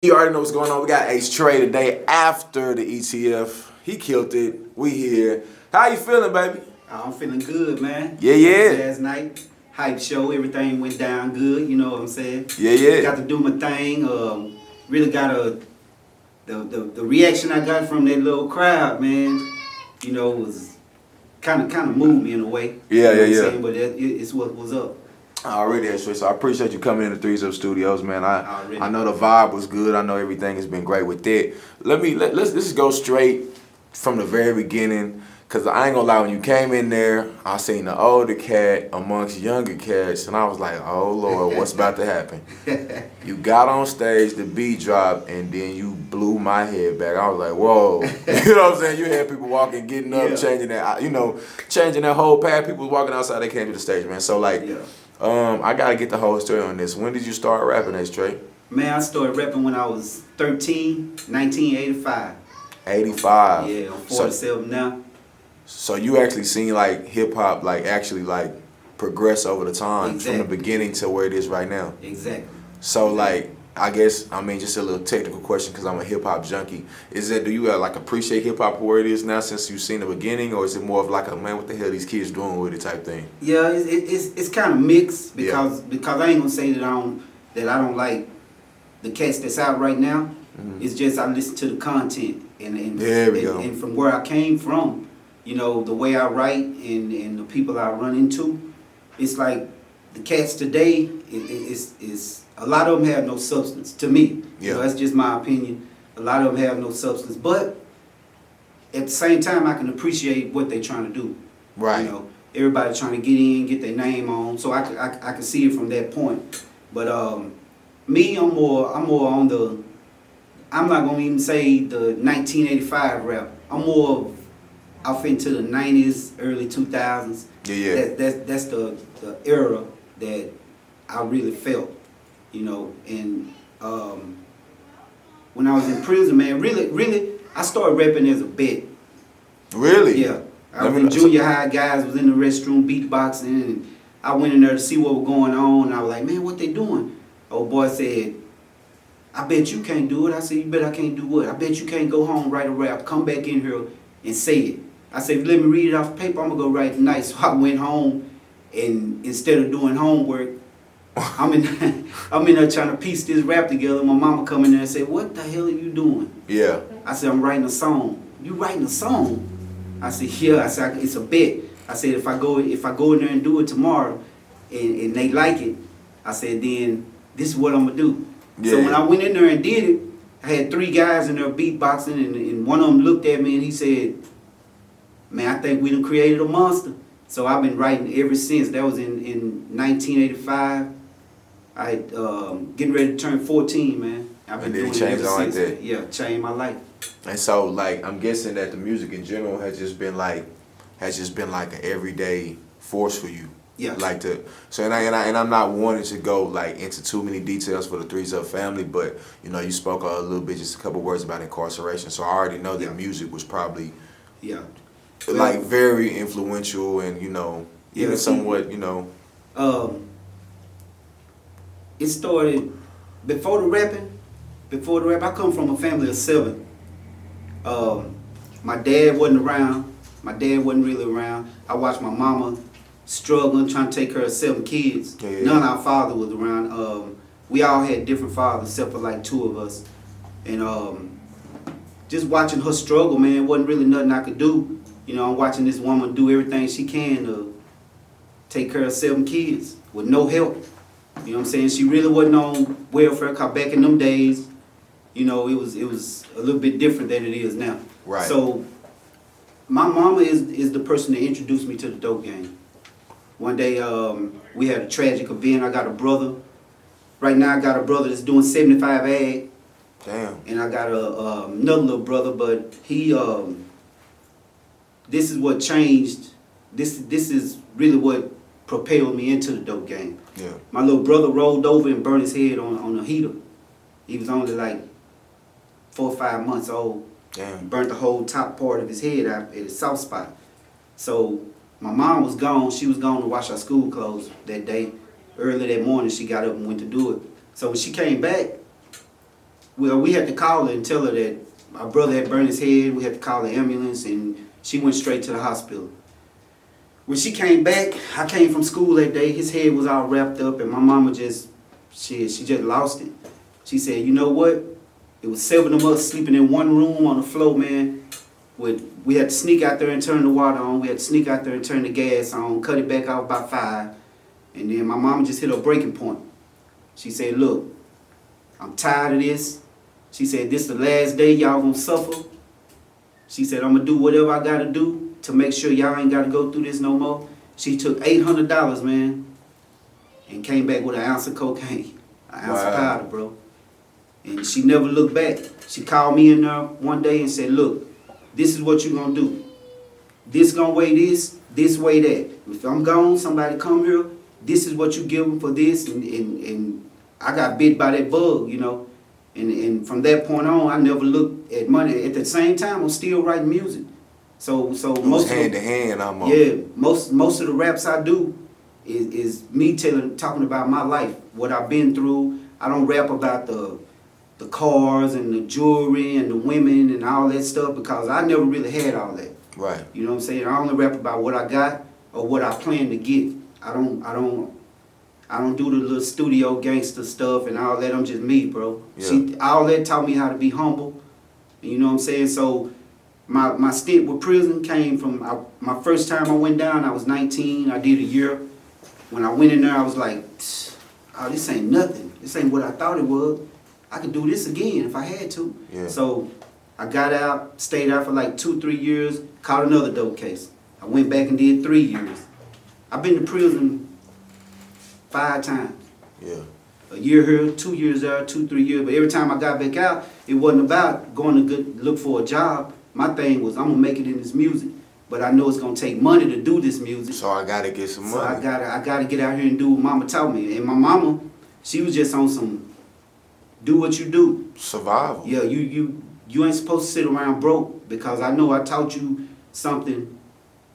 You already know what's going on. We got Ace Trey today after the ETF. He killed it. We here. How you feeling, baby? I'm feeling good, man. Yeah. Last night, hype show, everything went down good. You know what I'm saying? Yeah. Got to do my thing. Really got the reaction I got from that little crowd, man. You know, was kind of moved me in a way. Yeah. What I'm saying? But it's what was up. Already, Ace Trey. So I appreciate you coming in the Threes Up Studios, man. Already. I know the vibe was good. I know everything has been great with it. Let's just go straight from the very beginning. Cause I ain't gonna lie, when you came in there, I seen the older cat amongst younger cats, and I was like, oh Lord, what's about to happen? You got on stage, the beat dropped, and then you blew my head back. I was like, whoa. You know what I'm saying? You had people walking, getting up, changing that whole path. People was walking outside, they came to the stage, man. So like, I gotta get the whole story on this. When did you start rapping, Ace Trey? Man, I started rapping when I was 13, 1985. 85. Yeah, I'm 47 now. So you actually seen like hip hop actually progress over the time from the beginning to where it is right now. Exactly. So I guess just a little technical question because I'm a hip hop junkie. Do you appreciate hip hop where it is now since you've seen the beginning, or is it more of like a man, what the hell these kids doing with it type thing? Yeah, it's kind of mixed because I ain't gonna say that I don't like the cats that's out right now. Mm-hmm. It's just I listen to the content and from where I came from. You know, the way I write and the people I run into, it's like the cats today, is a lot of them have no substance to me. Yeah. You know, that's just my opinion. A lot of them have no substance. But at the same time, I can appreciate what they're trying to do. Right. You know, everybody trying to get in, get their name on. So I can see it from that point. But me, I'm more on the, I'm not going to even say the 1985 rap. I'm more off into the 90s, early 2000s. Yeah. That's the era that I really felt, you know. And when I was in prison, man, really, I started rapping as a bet. Really? Yeah. I was in junior high, guys was in the restroom beatboxing, and I went in there to see what was going on, and I was like, man, what they doing? Old boy said, I bet you can't do it. I said, you bet I can't do what? I bet you can't go home, write a rap, come back in here and say it. I said, let me read it off paper, I'm going to go write tonight. So I went home, and instead of doing homework, I'm in there trying to piece this rap together. My mama come in there and say, what the hell are you doing? Yeah. I said, I'm writing a song. You writing a song? I said, yeah. I said, it's a bet. I said, if I go in there and do it tomorrow, and they like it, I said, then this is what I'm going to do. Yeah. So when I went in there and did it, I had 3 guys in there beatboxing, and one of them looked at me and he said, man, I think we done created a monster. So I've been writing ever since. That was in 1985. I had getting ready to turn 14, man. I've been doing it ever since. Like that. Yeah, changed my life. And so, I'm guessing that the music in general has just been like an everyday force for you. Yeah. And I'm not wanting to go into too many details for the Threes Up family, but you spoke a little bit, just a couple words about incarceration. So I already know that music was probably very influential and even somewhat it started before the rap. I come from a family of 7. My dad wasn't around. My dad wasn't really around. I watched my mama struggling, trying to take care of 7 kids. Yeah. None of our father was around. We all had different fathers except for 2 of us. And just watching her struggle, man, wasn't really nothing I could do. You know, I'm watching this woman do everything she can to take care of 7 kids with no help. You know what I'm saying? She really wasn't on welfare, cause back in them days, it was a little bit different than it is now. Right. So my mama is the person that introduced me to the dope game. One day we had a tragic event. I got a brother. Right now I got a brother that's doing 75 ag. Damn. And I got another little brother, but he this is what changed. This is really what propelled me into the dope game. Yeah. My little brother rolled over and burned his head on a heater. He was only 4 or 5 months old. Damn. He burnt the whole top part of his head out at his soft spot. So my mom was gone. She was gone to wash her school clothes that day. Early that morning, she got up and went to do it. So when she came back, Well, we had to call her and tell her that my brother had burned his head. We had to call the ambulance, and she went straight to the hospital. When she came back, I came from school that day. His head was all wrapped up, and my mama she just lost it. She said, you know what? It was 7 of us sleeping in one room on the floor, man. We had to sneak out there and turn the water on. We had to sneak out there and turn the gas on, cut it back out by 5. And then my mama just hit a breaking point. She said, look, I'm tired of this. She said, this the last day y'all gonna suffer. She said, I'm gonna do whatever I gotta do to make sure y'all ain't gotta go through this no more. She took $800, man, and came back with an ounce of cocaine, an ounce of powder, bro. And she never looked back. She called me in there one day and said, look, this is what you gonna do. This gonna weigh this weigh that. If I'm gone, somebody come here, this is what you give them for this. And I got bit by that bug, you know. And from that point on, I never looked at money. At the same time, I'm still writing music. So most hand to hand almost. Yeah, most of the raps I do is me talking about my life, what I've been through. I don't rap about the cars and the jewelry and the women and all that stuff because I never really had all that. Right. You know what I'm saying? I only rap about what I got or what I plan to get. I don't do the little studio gangster stuff and all that. I'm just me, bro. Yeah. All that taught me how to be humble. You know what I'm saying? So my stint with prison came from my first time I went down. I was 19. I did a year. When I went in there, I was like, oh, this ain't nothing. This ain't what I thought it was. I could do this again if I had to. Yeah. So I got out, stayed out for like 2-3 years, caught another dope case. I went back and did 3 years. I've been to prison 5 times. Yeah. A year here, 2 years there, 2-3 years. But every time I got back out, it wasn't about going to look for a job. My thing was, I'm gonna make it in this music. But I know it's gonna take money to do this music. So I gotta get some money. So I gotta get out here and do what mama taught me. And my mama, she was just on some do what you do. Survival. Yeah, you ain't supposed to sit around broke because I know I taught you something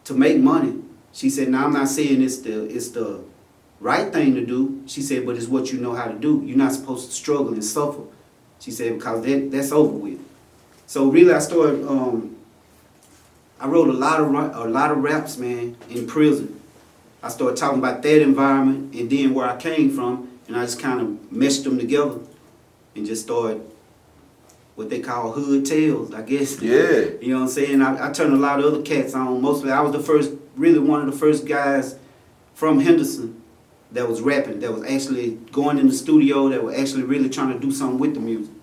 to make money. She said, now I'm not saying it's the right thing to do. She said, but it's what you know how to do. You're not supposed to struggle and suffer. She said, because that's over with. So really I started, I wrote a lot of raps, man, in prison. I started talking about that environment and then where I came from, and I just kind of meshed them together and just started what they call hood tales, I guess. Yeah. You know what I'm saying? I turned a lot of other cats on. Mostly I was really one of the first guys from Henderson that was rapping, that was actually going in the studio, that was actually really trying to do something with the music.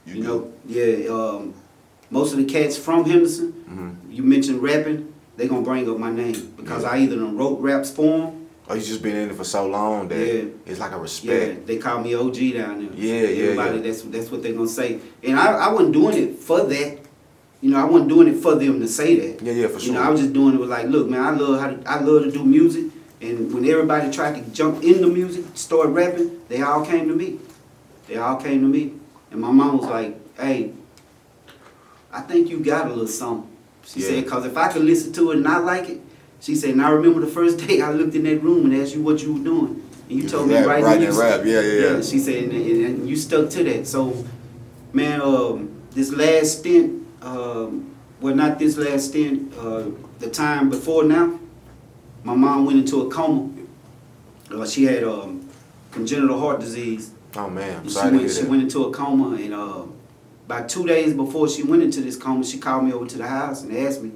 You know? Yeah. Most of the cats from Henderson, you mentioned rapping, they gonna bring up my name because I either done wrote raps for them. Oh, you just been in it for so long that it's like a respect. Yeah, they call me OG down there. Yeah. Everybody, that's what they gonna say. And I wasn't doing it for that. You know, I wasn't doing it for them to say that. Yeah, for sure. You know, I was just doing it with like, look, man, I love to do music. And when everybody tried to jump into music, start rapping, they all came to me. They all came to me. And my mom was like, hey, I think you got a little something. She said, because if I could listen to it and I like it, she said, and I remember the first day I looked in that room and asked you what you were doing. And you told me right rap. Yeah. She said, and you stuck to that. So, man, this last stint, well, not this last stint, the time before now, my mom went into a coma. She had congenital heart disease. Oh, man. She went into a coma, and about 2 days before she went into this coma, she called me over to the house and asked me.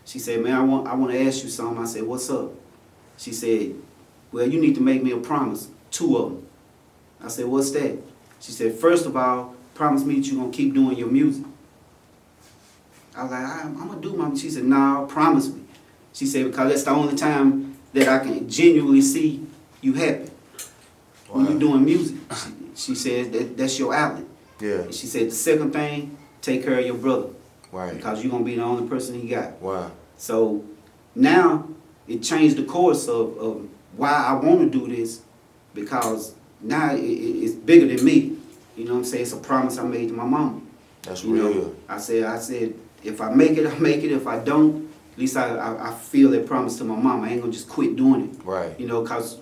She said, man, I want to ask you something. I said, what's up? She said, well, you need to make me a promise, 2 of them. I said, what's that? She said, first of all, promise me that you're going to keep doing your music. I was like, I'm going to do my. She said, no, promise me. She said, because that's the only time that I can genuinely see you happy. When you're doing music. She said, that's your outlet. Yeah. And she said, the second thing, take care of your brother. Right. Because you're going to be the only person he got. Wow. So now it changed the course of why I want to do this, because now it's bigger than me. You know what I'm saying? It's a promise I made to my mama. That's real. Know, I said, if I make it, I make it. If I don't, at least I feel that promise to my mama. I ain't going to just quit doing it. Right. You know, because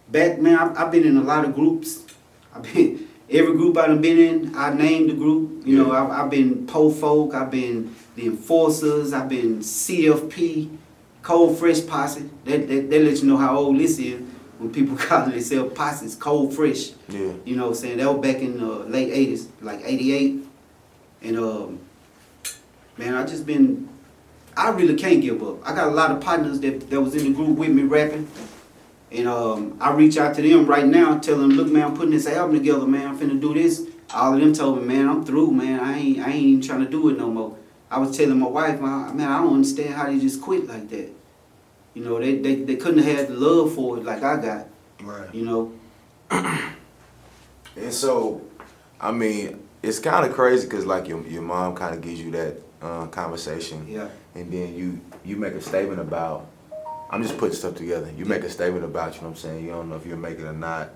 back, man, I've been in a lot of groups. I've been every group I done been in, I named the group. You know, I've been Po Folk, I've been the Enforcers, I've been CFP, Cold Fresh Posse. That lets you know how old this is. When people call themselves posses, Cold Fresh. Yeah. You know what I'm saying? That was back in the late 80s, like 88. And man, I really can't give up. I got a lot of partners that was in the group with me rapping. And I reach out to them right now, tell them, look, man, I'm putting this album together, man. I'm finna do this. All of them told me, man, I'm through, man. I ain't even trying to do it no more. I was telling my wife, man, I don't understand how they just quit like that. You know, they couldn't have had the love for it like I got. Right. You know. And so, I mean, it's kind of crazy because like your mom kind of gives you that conversation. Yeah. And then you make a statement about, I'm just putting stuff together. You make a statement about, you know what I'm saying, you don't know if you'll make it or not,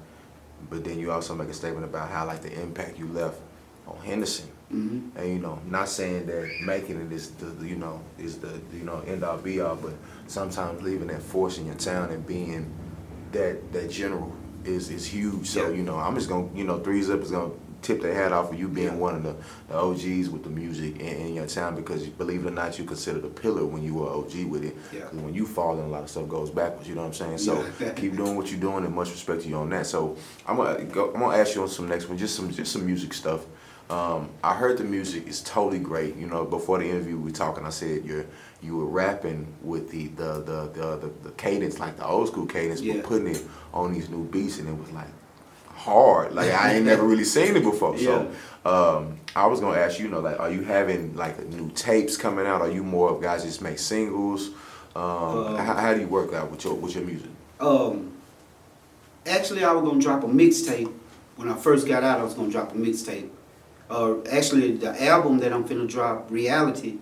but then you also make a statement about how like the impact you left on Henderson. Mm-hmm. And you know, not saying that making it is the end all be all, but sometimes leaving that force in your town and being that general is huge. So you know, I'm just gonna 3 Zip is gonna tip their hat off for you being one of the OGs with the music in your town, because believe it or not, you considered a pillar when you were OG with it. Yeah. Because when you fall, then a lot of stuff goes backwards. You know what I'm saying? So keep doing what you're doing, and much respect to you on that. So I'm gonna ask you on some next one, just some music stuff. I heard the music is totally great. You know, before the interview we were talking, I said you were rapping with the cadence, like the old school cadence, but putting it on these new beats, and it was like hard. Like I ain't never really seen it before. So I was gonna ask you, like, are you having like new tapes coming out? Are you more of guys just make singles? How do you work out with your music? Actually, I was gonna drop a mixtape. When I first got out, I was gonna drop a mixtape. Actually, the album that I'm finna drop, Reality,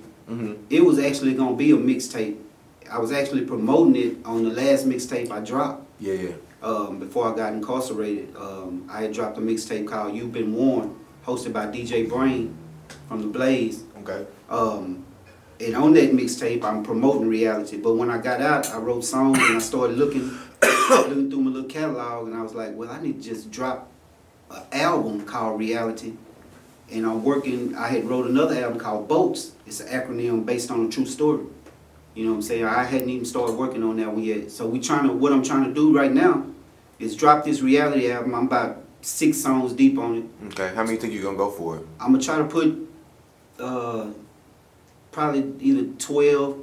it was actually gonna be a mixtape. I was actually promoting it on the last mixtape I dropped. Yeah. Before I got incarcerated, I had dropped a mixtape called You've Been Warned, hosted by DJ Brain from The Blaze. Okay. And on that mixtape, I'm promoting Reality. But when I got out, I wrote songs and I started looking through my little catalog, and I was like, well, I need to just drop an album called Reality. And I had wrote another album called Boats. It's an acronym based on a true story. You know what I'm saying? I hadn't even started working on that one yet. So what I'm trying to do right now is drop this Reality album. I'm about 6 songs deep on it. Okay, how many think you're gonna go for it? I'm gonna try to put probably either 12,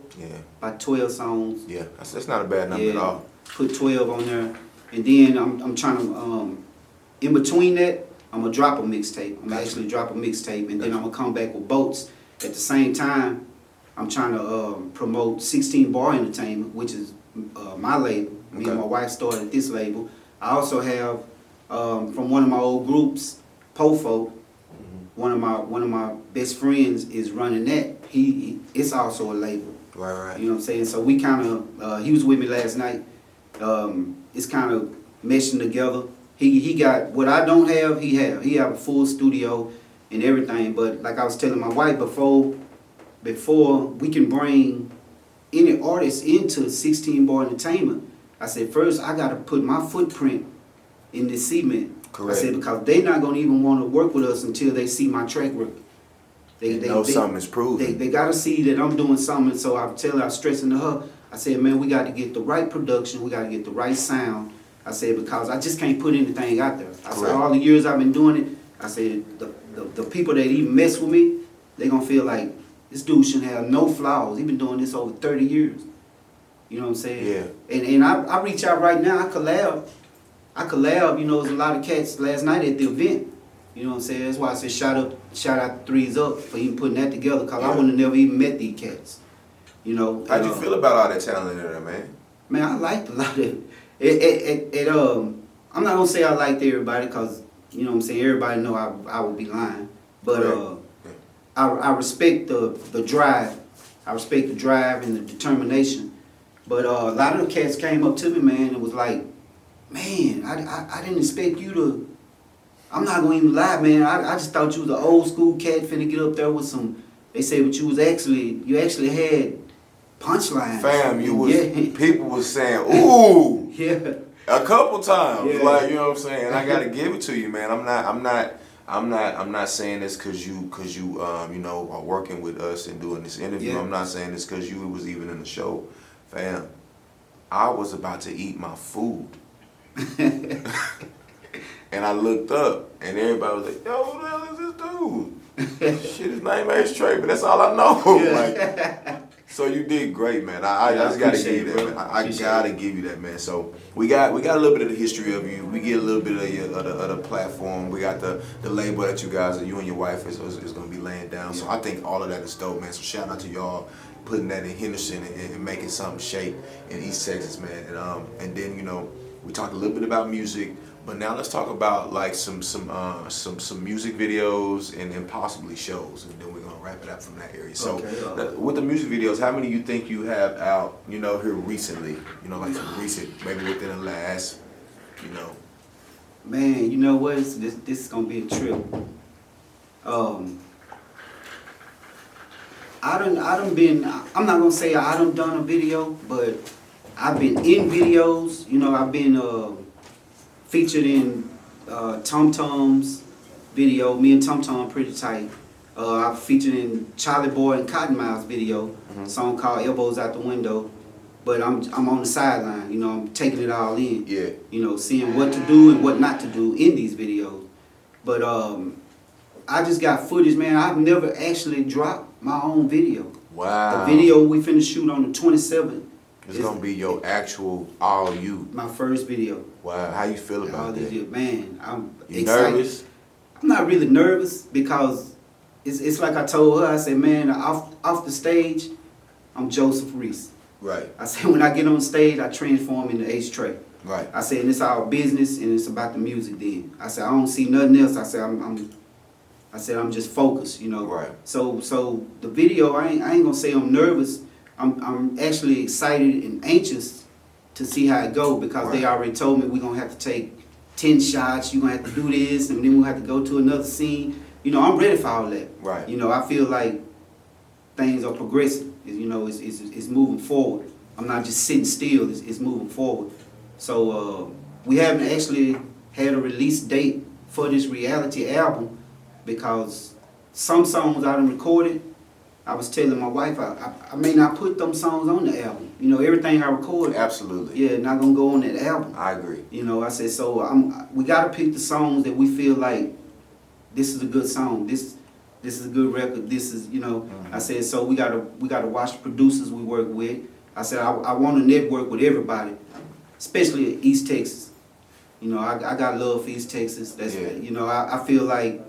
about 12 songs. Yeah, that's not a bad number at all. Put 12 on there. And then I'm trying to, in between that, I'm gonna drop a mixtape. I'm gonna actually drop a mixtape, and then I'm gonna come back with Boats. At the same time, I'm trying to promote 16 Bar Entertainment, which is my label. Me and my wife started this label. I also have from one of my old groups, Po Folk. One of my best friends is running that. It's also a label. Right. You know what I'm saying? So we kind of he was with me last night. It's kind of meshing together. He got what I don't have. He have a full studio and everything. But like I was telling my wife before we can bring any artist into 16 Bar Entertainment, I said first I got to put my footprint in this cement. Correct. I said because they're not gonna even want to work with us until they see my track record. They know something is proven. They gotta see that I'm doing something. So I'm stressing to her. I said, man, we got to get the right production. We got to get the right sound. I said, because I just can't put anything out there. I said, all the years I've been doing it, I said, the people that even mess with me, they going to feel like this dude shouldn't have no flaws. He been doing this over 30 years. You know what I'm saying? Yeah. And I reach out right now. I collab. You know, there's a lot of cats last night at the event. You know what I'm saying? That's why I said shout out to 3 Zip for even putting that together, because I wouldn't have never even met these cats. You know. How'd you feel about all that talent in there, man? Man, I liked a lot of it. I'm not gonna say I liked everybody, because you know what I'm saying, everybody know I would be lying. But I respect the drive. I respect the drive and the determination. But a lot of the cats came up to me, man, and was like, man, I didn't expect you to. I'm not gonna even lie, man. I just thought you was an old school cat finna get up there with some. They said, but you actually had punchlines. Fam, people was saying, ooh. Yeah. A couple times, Yeah. like, you know what I'm saying. And I gotta give it to you, man. I'm not saying this because you you know, are working with us and doing this interview. Yeah. I'm not saying this because you was even in the show, fam. I was about to eat my food, and I looked up, and everybody was like, "Yo, who the hell is this dude?" Shit, his name ain't Trey, but that's all I know. Yeah. Like, so you did great, man. I Yeah, just gotta appreciate give you it, that, bro. man. I Appreciate gotta it. give you that, man. So we got a little bit of the history of you. We get a little bit of the platform. We got the label that you guys, you and your wife is gonna be laying down. So I think all of that is dope, man. So shout out to y'all putting that in Henderson and making something shake in East Texas, man. And then, you know, we talked a little bit about music. But now let's talk about like some music videos and possibly shows, and then we're gonna wrap it up from that area. So Okay, with the music videos, how many you think you have out? You know, here recently. You know, like some recent, maybe within the last, you know. Man, you know what? This is gonna be a trip. I done been. I'm not gonna say I done a video, but I've been in videos. You know, I've been featured in Tom Tom's video. Me and Tom Tom pretty tight. I've featured in Charlie Boy and Cotton Mouth's video, song called Elbows Out the Window. But I'm on the sideline, you know, I'm taking it all in. Yeah. You know, seeing what to do and what not to do in these videos. But I just got footage, man. I've never actually dropped my own video. Wow. The video we finna shoot on the 27th. It's gonna be your actual all you. My first video. Wow. How you feel about that? Man, I'm You excited. nervous? I'm not really nervous because it's like I told her. I said, man, off the stage, I'm Joseph Reese. Right. I said, when I get on stage, I transform into Ace Trey. Right. I said, and it's our business and it's about the music then. I said, I don't see nothing else. I said, I'm just focused, you know. Right. So the video, I ain't gonna say I'm nervous. I'm actually excited and anxious to see how it go because they already told me we're gonna have to take 10 shots, you're gonna have to do this, and then we'll have to go to another scene. You know, I'm ready for all that. Right. You know, I feel like things are progressing. You know, it's moving forward. I'm not just sitting still, it's moving forward. So we haven't actually had a release date for this reality album because some songs I done recorded, I was telling my wife I may not put them songs on the album. You know, everything I record, Absolutely. yeah, not gonna go on that album. I agree. You know, I said, so we gotta pick the songs that we feel like this is a good song. This is a good record. This is, you know. I said, so we gotta watch the producers we work with. I said, I want to network with everybody, especially East Texas. You know, I got love for East Texas. That's you know, I feel like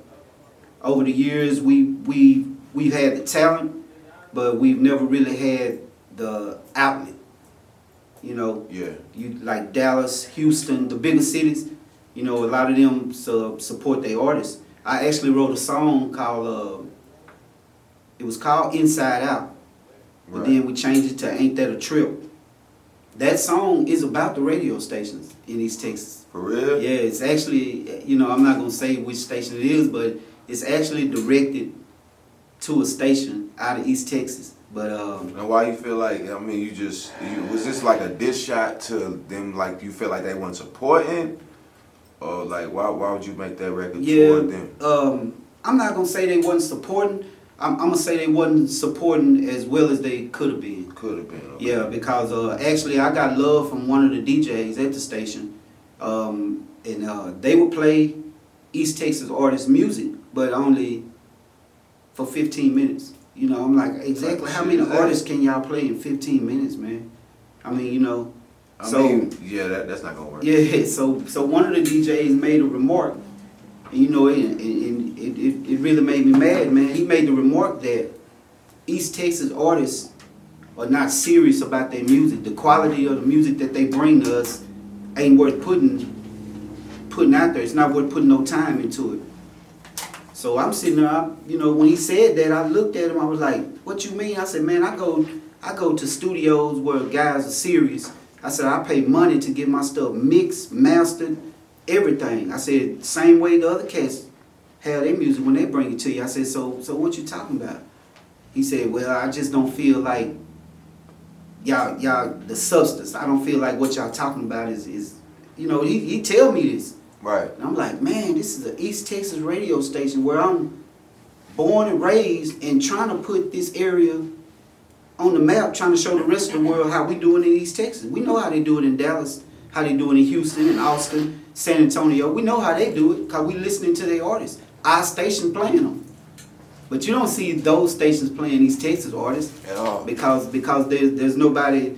over the years we've had the talent, but we've never really had the outlet. You know, you like Dallas, Houston, the bigger cities. You know, a lot of them support their artists. I actually wrote a song called it was called Inside Out, but then we changed it to Ain't That a Trip. That song is about the radio stations in East Texas. For real? Yeah, it's actually, you know, I'm not gonna say which station it is, but it's actually directed to a station out of East Texas. But and why you feel like, I mean, was this like a diss shot to them, like you feel like they weren't supporting? Or like why would you make that record toward them? I'm not gonna say they wasn't supporting. I'm gonna say they wasn't supporting as well as they could have been. Could have been. Okay. Yeah, because actually I got love from one of the DJs at the station, and they would play East Texas artists' music, but only for 15 minutes. You know, I'm like, exactly how many artists can y'all play in 15 minutes, man? I mean, you know. I mean, yeah, that's not gonna work. Yeah, so one of the DJs made a remark, and you know, it really made me mad, man. He made the remark that East Texas artists are not serious about their music. The quality of the music that they bring to us ain't worth putting out there. It's not worth putting no time into it. So I'm sitting there, you know, when he said that, I looked at him, I was like, what you mean? I said, man, I go to studios where guys are serious. I said, I pay money to get my stuff mixed, mastered, everything. I said, same way the other cats have their music when they bring it to you. I said, so what you talking about? He said, well, I just don't feel like y'all the substance. I don't feel like what y'all talking about is you know, he tell me this. Right. And I'm like, man, this is an East Texas radio station where I'm born and raised, and trying to put this area on the map, trying to show the rest of the world how we do it in East Texas. We know how they do it in Dallas, how they do it in Houston and Austin, San Antonio. We know how they do it because we listening to their artists. Our station playing them. But you don't see those stations playing East Texas artists. At all. Because there's nobody,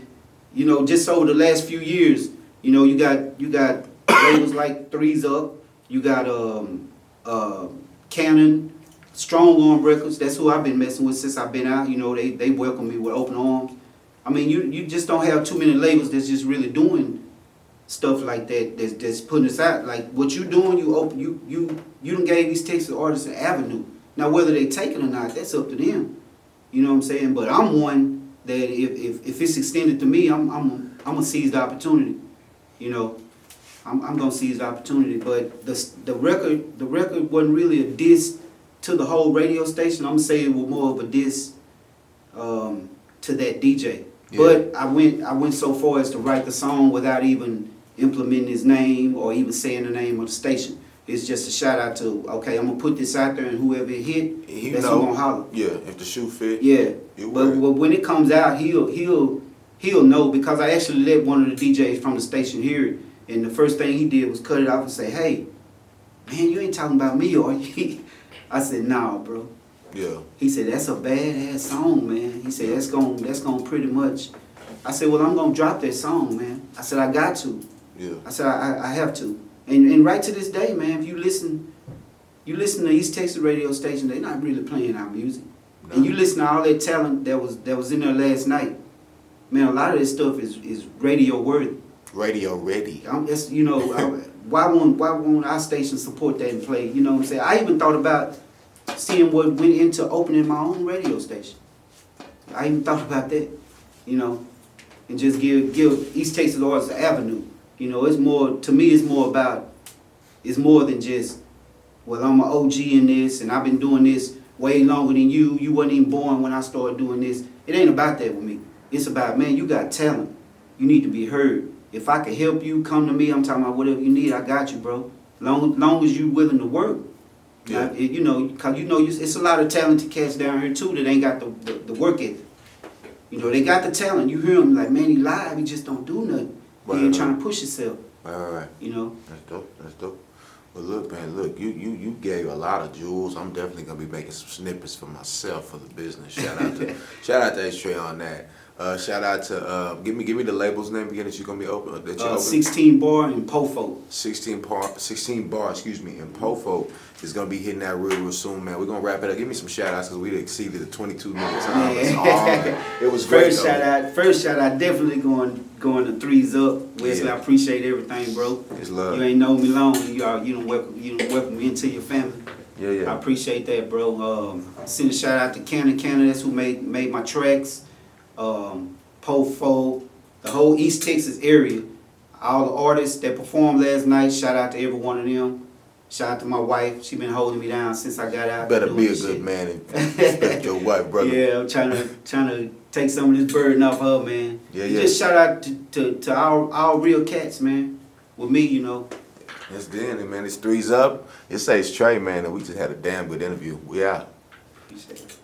you know, just over the last few years, you know, you got labels like Threes Up, you got Canon, Strong Arm Records. That's who I've been messing with since I've been out. You know, they welcome me with open arms. I mean, you just don't have too many labels that's just really doing stuff like that. That's putting us out. Like what you doing, you done gave these Texas artists an avenue. Now whether they take it or not, that's up to them. You know what I'm saying? But I'm one that if it's extended to me, I'm gonna seize the opportunity. You know, I'm gonna seize the opportunity. But the record wasn't really a diss to the whole radio station. I'm gonna say it was more of a diss to that DJ. Yeah. But I went so far as to write the song without even implementing his name or even saying the name of the station. It's just a shout out to, okay, I'm gonna put this out there, and whoever it hit, that's who gonna holler. Yeah, if the shoe fit. Yeah, but when it comes out, he'll know, because I actually let one of the DJs from the station hear it, and the first thing he did was cut it off and say, "Hey, man, you ain't talking about me, are you?" I said, "Nah, bro." Yeah. He said, "That's a badass song, man." He said, "That's gonna pretty much." I said, "Well, I'm gonna drop that song, man." I said, "I got to." Yeah. I said, I have to. And right to this day, man, if you listen to East Texas radio station, they're not really playing our music. No. And you listen to all that talent that was in there last night, man, a lot of this stuff is radio worthy. Radio ready. You know, why won't our station support that and play? You know what I'm saying? I even thought about seeing what went into opening my own radio station. I even thought about that, you know, and just give East Texas artists an avenue. You know, it's more, to me, it's more than just, well, I'm an OG in this, and I've been doing this way longer than you. You wasn't even born when I started doing this. It ain't about that with me. It's about, man, you got talent. You need to be heard. If I can help you, come to me. I'm talking about whatever you need, I got you, bro. Long as you willing to work. Yeah. You know, because you know, it's a lot of talented cats down here, too, that ain't got the work ethic. You know, they got the talent. You hear them like, man, he live, he just don't do nothing. He ain't trying to push himself. Right. You know? That's dope. Well, look, man, you gave a lot of jewels. I'm definitely gonna be making some snippets for myself for the business. Shout out to H-Trey on that. Shout out to give me the label's name again that you're gonna be open. 16 Bar in Pofo. 16 bar, excuse me, in Pofo is gonna be hitting that real soon, man. We're gonna wrap it up. Give me some shout outs because we exceeded the 22 minutes. It was great. First shout out, definitely going to Threes Up. Wesley, I appreciate everything, bro. It's love. You ain't known me long. You don't welcome me into your family. Yeah. I appreciate that, bro. Send a shout out to Canon. That's who made my tracks. Pofo, the whole East Texas area, all the artists that performed last night, shout out to every one of them. Shout out to my wife. She been holding me down since I got out. Better be a good man and respect your wife, brother. Yeah, I'm trying to take some of this burden off her, man. Yeah. Just shout out to our real cats, man. With me, you know. It's Danny, man. It's Threes Up. It says Trey, man, and we just had a damn good interview. We out. Appreciate it.